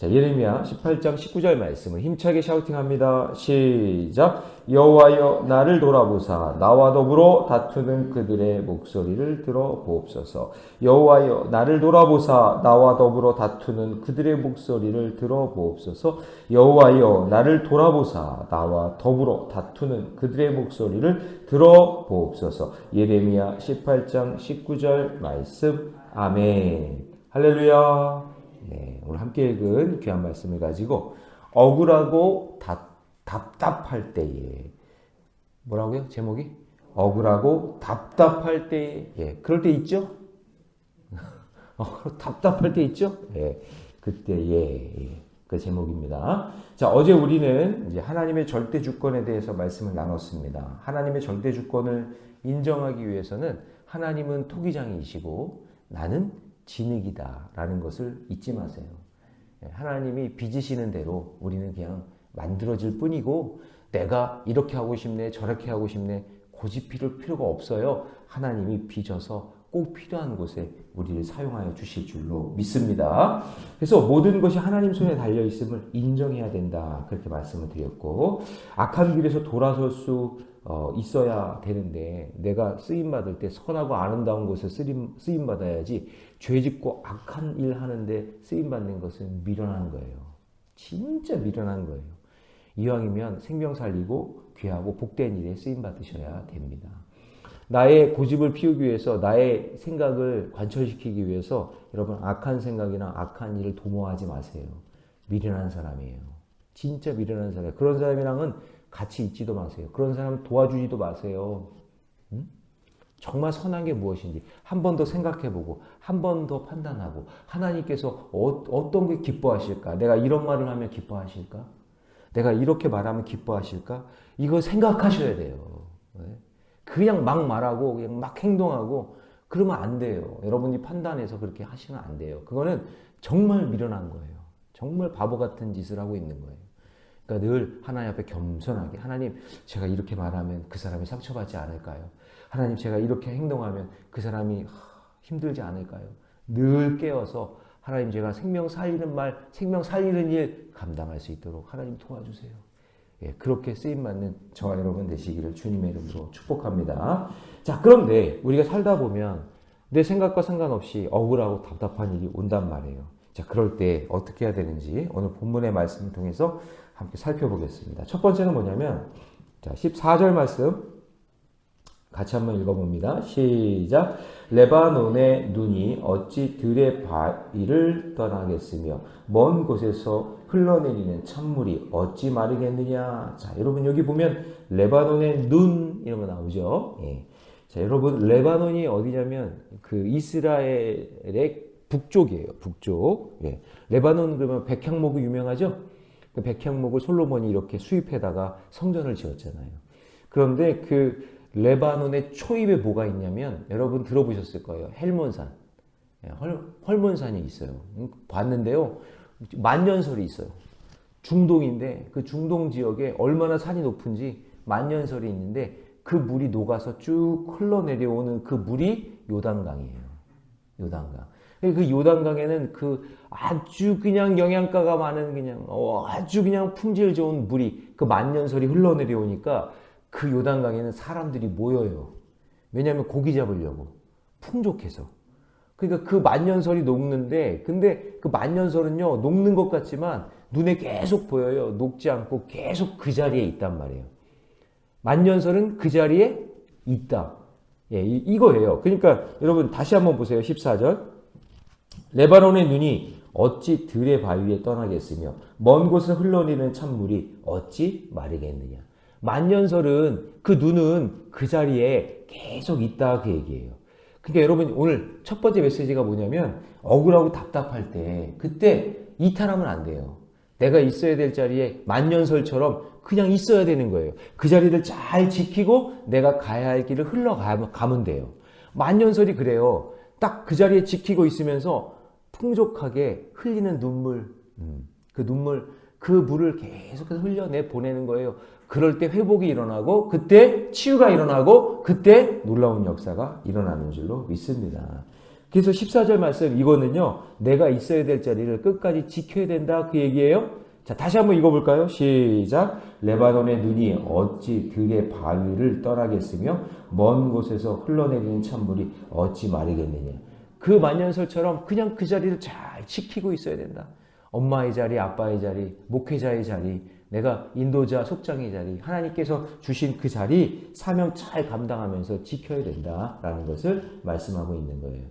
자, 예레미야 18장 19절 말씀을 힘차게 샤우팅합니다. 시작. 여호와여 나를 돌아보사 나와 더불어 다투는 그들의 목소리를 들어보옵소서. 여호와여 나를 돌아보사 나와 더불어 다투는 그들의 목소리를 들어보옵소서. 여호와여 나를 돌아보사 나와 더불어 다투는 그들의 목소리를 들어보옵소서. 예레미야 18장 19절 말씀. 아멘. 할렐루야. 네, 오늘 함께 읽은 귀한 말씀을 가지고 억울하고 답답할 때에 뭐라고요? 제목이? 억울하고 답답할 때에 그럴 때 있죠? 답답할 때 있죠? 그때에 그 제목입니다. 자, 어제 우리는 이제 하나님의 절대 주권에 대해서 말씀을 나눴습니다. 하나님의 절대 주권을 인정하기 위해서는 하나님은 토기장이시고 나는 진흙이다 라는 것을 잊지 마세요. 하나님이 빚으시는 대로 우리는 그냥 만들어질 뿐이고 내가 이렇게 하고 싶네 저렇게 하고 싶네 고집필 필요가 없어요. 하나님이 빚어서 꼭 필요한 곳에 우리를 사용하여 주실 줄로 믿습니다. 그래서 모든 것이 하나님 손에 달려있음을 인정해야 된다 그렇게 말씀을 드렸고 악한 길에서 돌아설 수 있어야 되는데 내가 쓰임받을 때 선하고 아름다운 곳에 쓰임받아야지 죄짓고 악한 일 하는데 쓰임받는 것은 미련한 거예요. 진짜 미련한 거예요. 이왕이면 생명 살리고 귀하고 복된 일에 쓰임받으셔야 됩니다. 나의 고집을 피우기 위해서 나의 생각을 관철시키기 위해서 여러분 악한 생각이나 악한 일을 도모하지 마세요. 미련한 사람이에요. 진짜 미련한 사람이에요. 그런 사람이랑은 같이 있지도 마세요. 그런 사람 도와주지도 마세요. 정말 선한 게 무엇인지 한 번 더 생각해보고 한 번 더 판단하고 하나님께서 어떤 게 기뻐하실까? 내가 이런 말을 하면 기뻐하실까? 내가 이렇게 말하면 기뻐하실까? 이거 생각하셔야 돼요. 그냥 막 말하고 그냥 막 행동하고 그러면 안 돼요. 여러분이 판단해서 그렇게 하시면 안 돼요. 그거는 정말 미련한 거예요. 정말 바보 같은 짓을 하고 있는 거예요. 그러니까 늘 하나님 앞에 겸손하게 하나님 제가 이렇게 말하면 그 사람이 상처받지 않을까요? 하나님 제가 이렇게 행동하면 그 사람이 힘들지 않을까요? 늘 깨어서 하나님 제가 생명 살리는 말, 생명 살리는 일 감당할 수 있도록 하나님 도와주세요. 그렇게 쓰임받는 저와 여러분 되시기를 주님의 이름으로 축복합니다. 자, 그런데 우리가 살다 보면 내 생각과 상관없이 억울하고 답답한 일이 온단 말이에요. 자, 그럴 때 어떻게 해야 되는지 오늘 본문의 말씀을 통해서 함께 살펴보겠습니다. 첫 번째는 뭐냐면 자, 14절 말씀 같이 한번 읽어봅니다. 시작. 레바논의 눈이 어찌 들의 바위를 떠나겠으며 먼 곳에서 흘러내리는 찬물이 어찌 마르겠느냐. 자, 여러분 여기 보면 레바논의 눈 이런 거 나오죠. 자, 여러분 레바논이 어디냐면 그 이스라엘의 북쪽이에요. 북쪽. 레바논 그러면 백향목이 유명하죠. 그 백향목을 솔로몬이 이렇게 수입해다가 성전을 지었잖아요. 그런데 그 레바논의 초입에 뭐가 있냐면 여러분 들어보셨을 거예요. 헬몬산. 헐몬산이 있어요. 봤는데요. 만년설이 있어요. 중동인데 그 중동 지역에 얼마나 산이 높은지 만년설이 있는데 그 물이 녹아서 쭉 흘러내려오는 그 물이 요단강이에요. 요단강. 그 요단강에는 그 아주 그냥 영양가가 많은 그냥 아주 그냥 품질 좋은 물이 그 만년설이 흘러내려오니까 그 요단강에는 사람들이 모여요. 왜냐하면 고기 잡으려고 풍족해서. 그러니까 그 만년설이 녹는데 근데 그 만년설은요 녹는 것 같지만 눈에 계속 보여요. 녹지 않고 계속 그 자리에 있단 말이에요. 만년설은 그 자리에 있다. 이거예요. 그러니까 여러분 다시 한번 보세요. 14절. 레바논의 눈이 어찌 들의 바위에 떠나겠으며 먼 곳에 흘러내리는 찬물이 어찌 마르겠느냐. 만년설은 그 눈은 그 자리에 계속 있다 그 얘기예요. 그러니까 여러분 오늘 첫 번째 메시지가 뭐냐면 억울하고 답답할 때 그때 이탈하면 안 돼요. 내가 있어야 될 자리에 만년설처럼 그냥 있어야 되는 거예요. 그 자리를 잘 지키고 내가 가야 할 길을 흘러가면 돼요. 만년설이 그래요. 딱 그 자리에 지키고 있으면서 풍족하게 흘리는 눈물, 그 물을 계속해서 흘려내 보내는 거예요. 그럴 때 회복이 일어나고 그때 치유가 일어나고 그때 놀라운 역사가 일어나는 줄로 믿습니다. 그래서 14절 말씀 이거는요. 내가 있어야 될 자리를 끝까지 지켜야 된다 그 얘기예요. 자, 다시 한번 읽어볼까요? 시작. 레바논의 눈이 어찌 들의 바위를 떠나겠으며 먼 곳에서 흘러내리는 찬물이 어찌 마르겠느냐. 그 만년설처럼 그냥 그 자리를 잘 지키고 있어야 된다. 엄마의 자리, 아빠의 자리, 목회자의 자리, 내가 인도자, 속장의 자리, 하나님께서 주신 그 자리 사명 잘 감당하면서 지켜야 된다라는 것을 말씀하고 있는 거예요.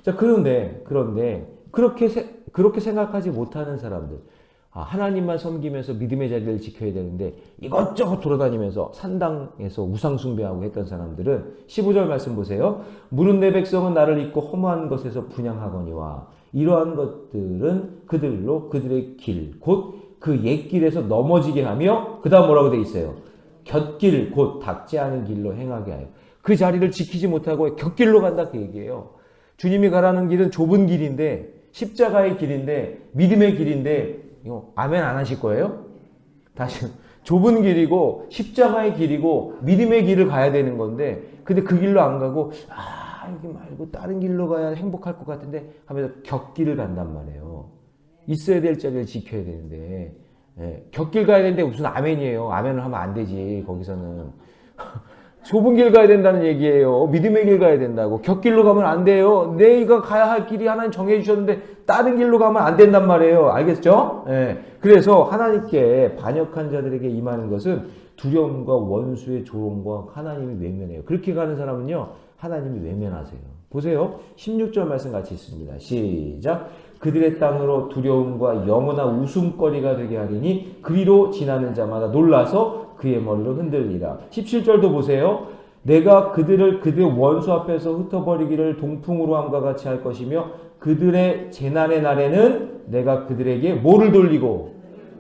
자, 그런데 그렇게 생각하지 못하는 사람들, 하나님만 섬기면서 믿음의 자리를 지켜야 되는데 이것저것 돌아다니면서 산당에서 우상 숭배하고 했던 사람들은 15절 말씀 보세요. 물은 내 백성은 나를 잊고 허무한 것에서 분향하거니와 이러한 것들은 그들로 그들의 길 곧 그 옛길에서 넘어지게 하며 그 다음 뭐라고 돼 있어요? 곁길 곧 닿지 않은 길로 행하게 하여 그 자리를 지키지 못하고 곁길로 간다 그 얘기예요. 주님이 가라는 길은 좁은 길인데 십자가의 길인데 믿음의 길인데 이거 아멘 안 하실 거예요? 다시 좁은 길이고 십자가의 길이고 믿음의 길을 가야 되는 건데 근데 그 길로 안 가고 여기 말고 다른 길로 가야 행복할 것 같은데 하면서 곁길을 간단 말이에요. 있어야 될 자리를 지켜야 되는데 곁길 가야 되는데 무슨 아멘이에요. 아멘을 하면 안 되지 거기서는. 좁은 길 가야 된다는 얘기예요. 믿음의 길 가야 된다고. 곁길로 가면 안 돼요. 내가 가야 할 길이 하나님 정해 주셨는데 다른 길로 가면 안 된단 말이에요. 알겠죠? 그래서 하나님께 반역한 자들에게 임하는 것은 두려움과 원수의 조롱과 하나님이 외면해요. 그렇게 가는 사람은요. 하나님이 외면하세요. 보세요. 16절 말씀 같이 있습니다. 시작. 그들의 땅으로 두려움과 영원한 웃음거리가 되게 하리니 그리로 지나는 자마다 놀라서 그의 머리로 흔들리라. 17절도 보세요. 내가 그들을 그들의 원수 앞에서 흩어버리기를 동풍으로 함과 같이 할 것이며 그들의 재난의 날에는 내가 그들에게 뭐를 돌리고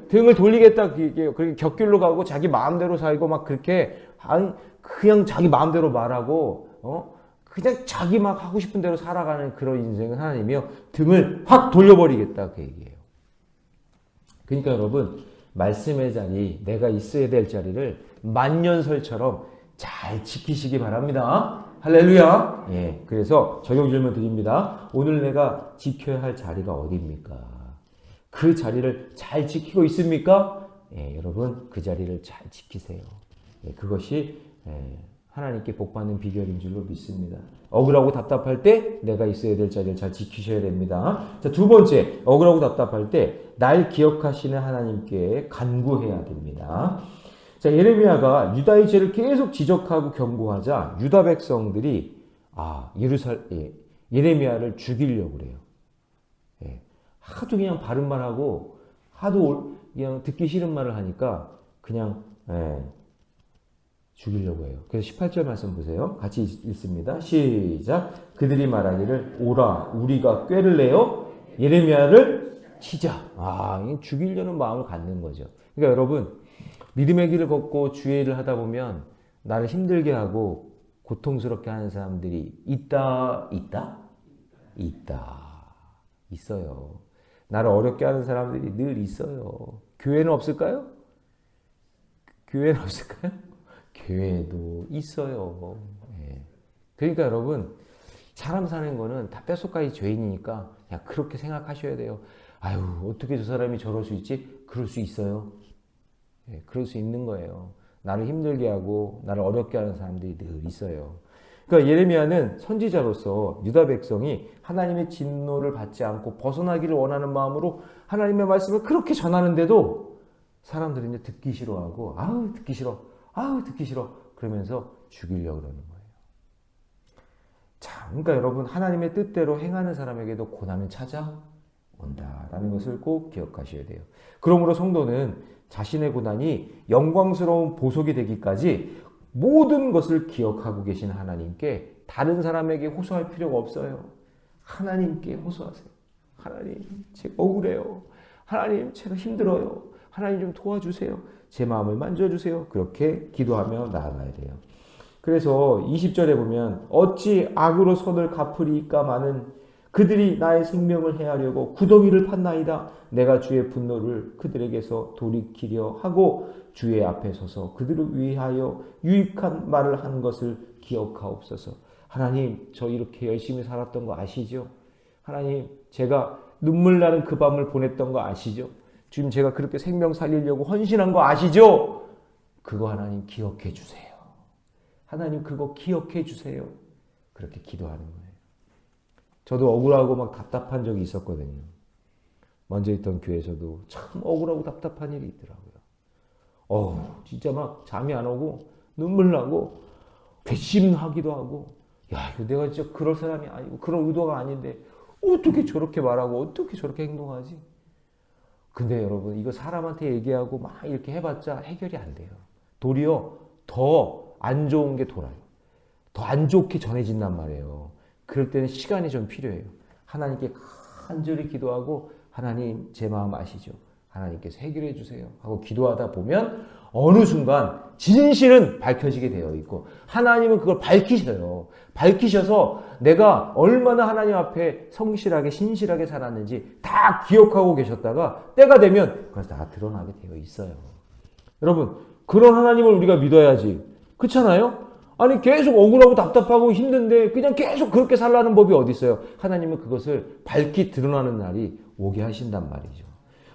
등을 돌리겠다. 그렇게 곁길로 가고 자기 마음대로 살고 막 그렇게 그냥 자기 마음대로 말하고 그냥 자기 막 하고 싶은 대로 살아가는 그런 인생은 하나님이요 등을 확 돌려버리겠다 그 얘기예요. 그러니까 여러분 말씀의 자리, 내가 있어야 될 자리를 만년설처럼 잘 지키시기 바랍니다. 할렐루야. 그래서 적용 질문 드립니다. 오늘 내가 지켜야 할 자리가 어디입니까? 그 자리를 잘 지키고 있습니까? 여러분 그 자리를 잘 지키세요. 그것이 하나님께 복받는 비결인 줄로 믿습니다. 억울하고 답답할 때 내가 있어야 될 자리를 잘 지키셔야 됩니다. 자, 두 번째, 억울하고 답답할 때 날 기억하시는 하나님께 간구해야 됩니다. 자, 예레미야가 유다의 죄를 계속 지적하고 경고하자 유다 백성들이 예레미야를 죽이려고 그래요. 하도 그냥 바른 말하고 하도 그냥 듣기 싫은 말을 하니까 그냥 죽이려고 해요. 그래서 18절 말씀 보세요. 같이 읽습니다. 시작. 그들이 말하기를 오라 우리가 꾀를 내어 예레미야를 치자. 죽이려는 마음을 갖는 거죠. 그러니까 여러분 믿음의 길을 걷고 주의 일을 하다 보면 나를 힘들게 하고 고통스럽게 하는 사람들이 있다. 있어요. 나를 어렵게 하는 사람들이 늘 있어요. 교회는 없을까요? 교회는 없을까요? 교회도 있어요. 그러니까 여러분 사람 사는 거는 다 뼛속까지 죄인이니까 그냥 그렇게 생각하셔야 돼요. 어떻게 저 사람이 저럴 수 있지? 그럴 수 있어요. 그럴 수 있는 거예요. 나를 힘들게 하고 나를 어렵게 하는 사람들이 늘 있어요. 그러니까 예레미야는 선지자로서 유다 백성이 하나님의 진노를 받지 않고 벗어나기를 원하는 마음으로 하나님의 말씀을 그렇게 전하는데도 사람들이 이제 듣기 싫어하고 듣기 싫어 그러면서 죽이려고 그러는 거예요. 자, 그러니까 여러분 하나님의 뜻대로 행하는 사람에게도 고난은 찾아온다라는 것을 꼭 기억하셔야 돼요. 그러므로 성도는 자신의 고난이 영광스러운 보석이 되기까지 모든 것을 기억하고 계신 하나님께 다른 사람에게 호소할 필요가 없어요. 하나님께 호소하세요. 하나님, 제가 억울해요. 하나님, 제가 힘들어요. 하나님 좀 도와주세요. 제 마음을 만져주세요. 그렇게 기도하며 나아가야 돼요. 그래서 20절에 보면 어찌 악으로 손을 갚으리까 마는 그들이 나의 생명을 해하려고 구덩이를 팠나이다. 내가 주의 분노를 그들에게서 돌이키려 하고 주의 앞에 서서 그들을 위하여 유익한 말을 한 것을 기억하옵소서. 하나님, 저 이렇게 열심히 살았던 거 아시죠? 하나님, 제가 눈물 나는 그 밤을 보냈던 거 아시죠? 지금 제가 그렇게 생명 살리려고 헌신한 거 아시죠? 그거 하나님 기억해 주세요. 하나님 그거 기억해 주세요. 그렇게 기도하는 거예요. 저도 억울하고 막 답답한 적이 있었거든요. 먼저 있던 교회에서도 참 억울하고 답답한 일이 있더라고요. 진짜 막 잠이 안 오고 눈물 나고 괘씸하기도 하고, 야, 이거 내가 진짜 그럴 사람이 아니고 그런 의도가 아닌데 어떻게 저렇게 말하고 어떻게 저렇게 행동하지? 근데 여러분, 이거 사람한테 얘기하고 막 이렇게 해봤자 해결이 안 돼요. 도리어 더 안 좋은 게 돌아요. 더 안 좋게 전해진단 말이에요. 그럴 때는 시간이 좀 필요해요. 하나님께 간절히 기도하고, 하나님 제 마음 아시죠? 하나님께서 해결해 주세요 하고 기도하다 보면 어느 순간 진실은 밝혀지게 되어 있고, 하나님은 그걸 밝히셔요. 밝히셔서 내가 얼마나 하나님 앞에 성실하게 신실하게 살았는지 다 기억하고 계셨다가 때가 되면 그것이 다 드러나게 되어 있어요. 여러분, 그런 하나님을 우리가 믿어야지. 그렇잖아요? 아니, 계속 억울하고 답답하고 힘든데 그냥 계속 그렇게 살라는 법이 어디 있어요? 하나님은 그것을 밝히 드러나는 날이 오게 하신단 말이죠.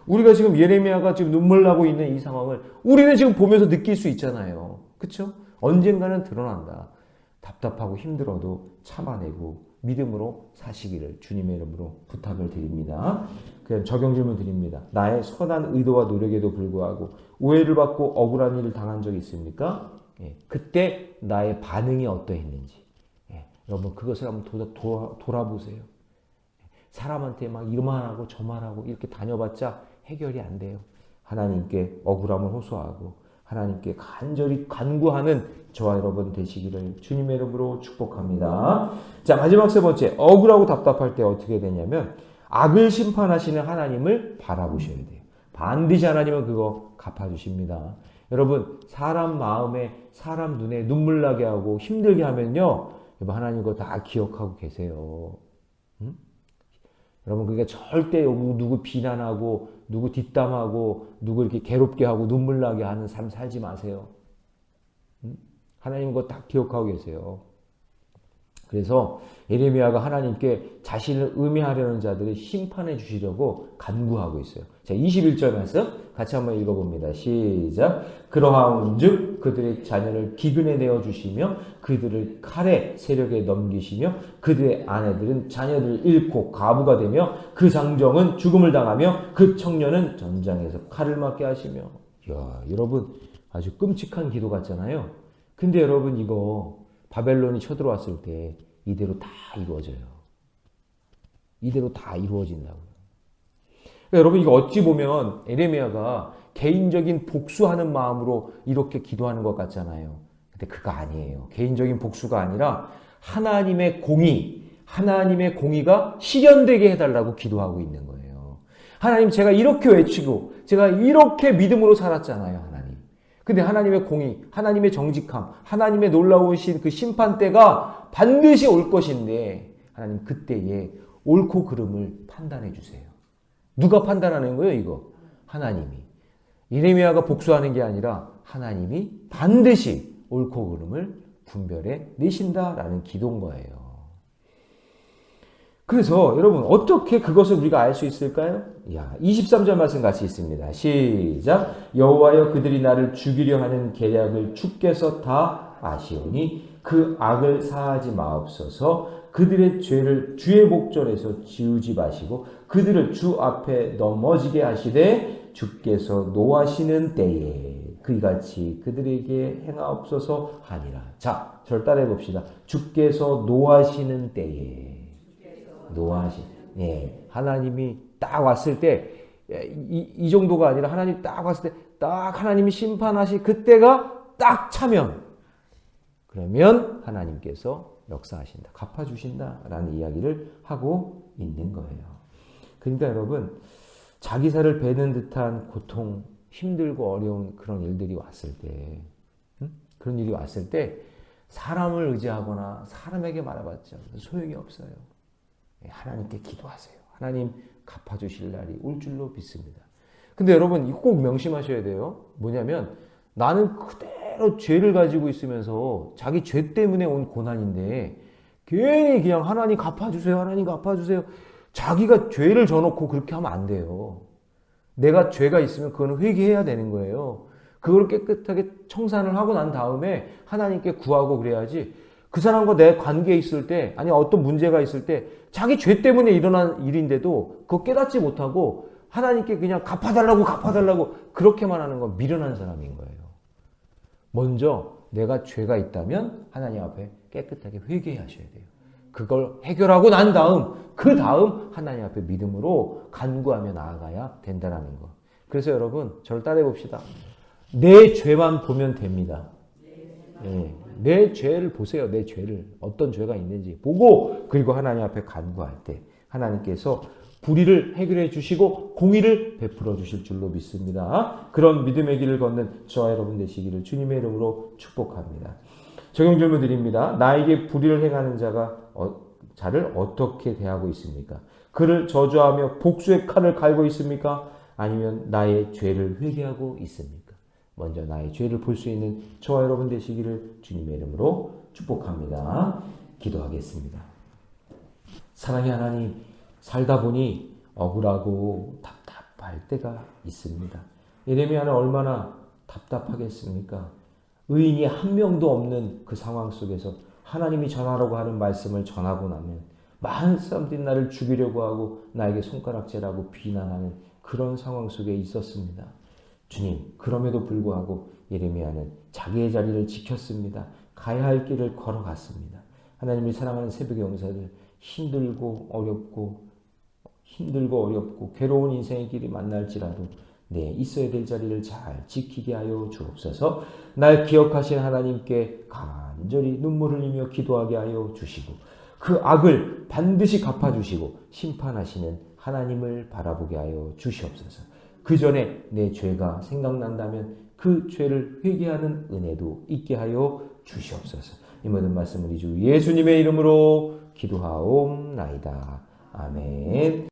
우리가 지금 예레미야가 지금 눈물 나고 있는 이 상황을 우리는 지금 보면서 느낄 수 있잖아요. 그렇죠? 언젠가는 드러난다. 답답하고 힘들어도 참아내고 믿음으로 사시기를 주님의 이름으로 부탁을 드립니다. 그냥 적용 질문 드립니다. 나의 선한 의도와 노력에도 불구하고 오해를 받고 억울한 일을 당한 적이 있습니까? 그때 나의 반응이 어떠했는지. 여러분, 그것을 한번 돌아보세요. 사람한테 막 이만 하고 저만 하고 이렇게 다녀봤자 해결이 안 돼요. 하나님께 억울함을 호소하고 하나님께 간절히 간구하는 저와 여러분 되시기를 주님의 이름으로 축복합니다. 자, 마지막 세 번째, 억울하고 답답할 때 어떻게 되냐면 악을 심판하시는 하나님을 바라보셔야 돼요. 반드시 하나님은 그거 갚아주십니다. 여러분, 사람 마음에 사람 눈에 눈물 나게 하고 힘들게 하면요, 하나님 그거 다 기억하고 계세요. 여러분, 그게 절대 누구 비난하고 누구 뒷담하고 누구 이렇게 괴롭게 하고 눈물 나게 하는 삶 살지 마세요. 하나님 그거 다 기억하고 계세요. 그래서 예레미야가 하나님께 자신을 음해하려는 자들을 심판해 주시려고 간구하고 있어요. 자, 21절 말씀 같이 한번 읽어봅니다. 시작. 그러하온즉 그들의 자녀를 기근에 내어 주시며 그들을 칼의 세력에 넘기시며 그들의 아내들은 자녀들을 잃고 가부가 되며 그 장정은 죽음을 당하며 그 청년은 전장에서 칼을 맞게 하시며. 이야, 여러분 아주 끔찍한 기도 같잖아요. 근데 여러분, 이거 바벨론이 쳐들어왔을 때 이대로 다 이루어져요. 이대로 다 이루어진다고요. 그러니까 여러분, 이거 어찌 보면 예레미야가 개인적인 복수하는 마음으로 이렇게 기도하는 것 같잖아요. 근데 그거 아니에요. 개인적인 복수가 아니라 하나님의 공의가 실현되게 해달라고 기도하고 있는 거예요. 하나님, 제가 이렇게 외치고 제가 이렇게 믿음으로 살았잖아요, 하나님. 근데 하나님의 공의, 하나님의 정직함, 하나님의 놀라우신 그 심판대가 반드시 올 것인데 하나님 그때에 옳고 그름을 판단해 주세요. 누가 판단하는 거예요, 이거? 하나님이. 예레미야가 복수하는 게 아니라 하나님이 반드시 옳고 그름을 분별해 내신다라는 기도인 거예요. 그래서 여러분, 어떻게 그것을 우리가 알 수 있을까요? 23절 말씀 같이 있습니다. 시작. 여호와여, 그들이 나를 죽이려 하는 계략을 주께서 다 아시오니 그 악을 사하지 마옵소서. 그들의 죄를 주의 목전에서 지우지 마시고 그들을 주 앞에 넘어지게 하시되 주께서 노하시는 때에 그이같이 그들에게 행하옵소서 하니라. 자, 저를 따라해 봅시다. 주께서 노하시는 때에. 하나님이 딱 왔을 때, 이 정도가 아니라 하나님 딱 왔을 때, 딱 하나님이 심판하시 그때가 딱 차면, 그러면 하나님께서 역사하신다, 갚아주신다라는 이야기를 하고 있는 거예요. 그러니까 여러분, 자기 살을 베는 듯한 고통, 힘들고 어려운 그런 일들이 왔을 때, 그런 일이 왔을 때 사람을 의지하거나 사람에게 말해봤자 소용이 없어요. 하나님께 기도하세요. 하나님 갚아주실 날이 올 줄로 믿습니다. 근데 여러분, 이거 꼭 명심하셔야 돼요. 뭐냐면 나는 그대로 죄를 가지고 있으면서 자기 죄 때문에 온 고난인데 괜히 그냥 하나님 갚아주세요. 하나님 갚아주세요. 자기가 죄를 져놓고 그렇게 하면 안 돼요. 내가 죄가 있으면 그거는 회개해야 되는 거예요. 그걸 깨끗하게 청산을 하고 난 다음에 하나님께 구하고 그래야지. 그 사람과 내 관계에 있을 때, 아니 어떤 문제가 있을 때 자기 죄 때문에 일어난 일인데도 그거 깨닫지 못하고 하나님께 그냥 갚아달라고 그렇게만 하는 건 미련한 사람인 거예요. 먼저 내가 죄가 있다면 하나님 앞에 깨끗하게 회개하셔야 돼요. 그걸 해결하고 난 다음, 그 다음 하나님 앞에 믿음으로 간구하며 나아가야 된다는 거. 그래서 여러분, 저를 따라해 봅시다. 내 죄만 보면 됩니다. 네, 내 죄를 보세요. 내 죄를. 어떤 죄가 있는지 보고, 그리고 하나님 앞에 간구할 때 하나님께서 불의를 해결해 주시고 공의를 베풀어 주실 줄로 믿습니다. 그런 믿음의 길을 걷는 저와 여러분 되시기를 주님의 이름으로 축복합니다. 적용 질문 드립니다. 나에게 불의를 행하는 자를 어떻게 대하고 있습니까? 그를 저주하며 복수의 칼을 갈고 있습니까? 아니면 나의 죄를 회개하고 있습니까? 먼저 나의 죄를 볼 수 있는 저와 여러분 되시기를 주님의 이름으로 축복합니다. 기도하겠습니다. 사랑의 하나님, 살다 보니 억울하고 답답할 때가 있습니다. 예레미야는 얼마나 답답하겠습니까? 의인이 한 명도 없는 그 상황 속에서 하나님이 전하라고 하는 말씀을 전하고 나면 많은 사람들이 나를 죽이려고 하고 나에게 손가락질하고 비난하는 그런 상황 속에 있었습니다. 주님, 그럼에도 불구하고 예레미야는 자기의 자리를 지켰습니다. 가야 할 길을 걸어갔습니다. 하나님이 사랑하는 새벽의 용사들, 힘들고 어렵고 괴로운 인생의 길이 만날지라도 있어야 될 자리를 잘 지키게 하여 주옵소서. 날 기억하신 하나님께 간절히 눈물 흘리며 기도하게 하여 주시고 그 악을 반드시 갚아주시고 심판하시는 하나님을 바라보게 하여 주시옵소서. 그 전에 내 죄가 생각난다면 그 죄를 회개하는 은혜도 있게 하여 주시옵소서. 이 모든 말씀 우리 주 예수님의 이름으로 기도하옵나이다. 아멘.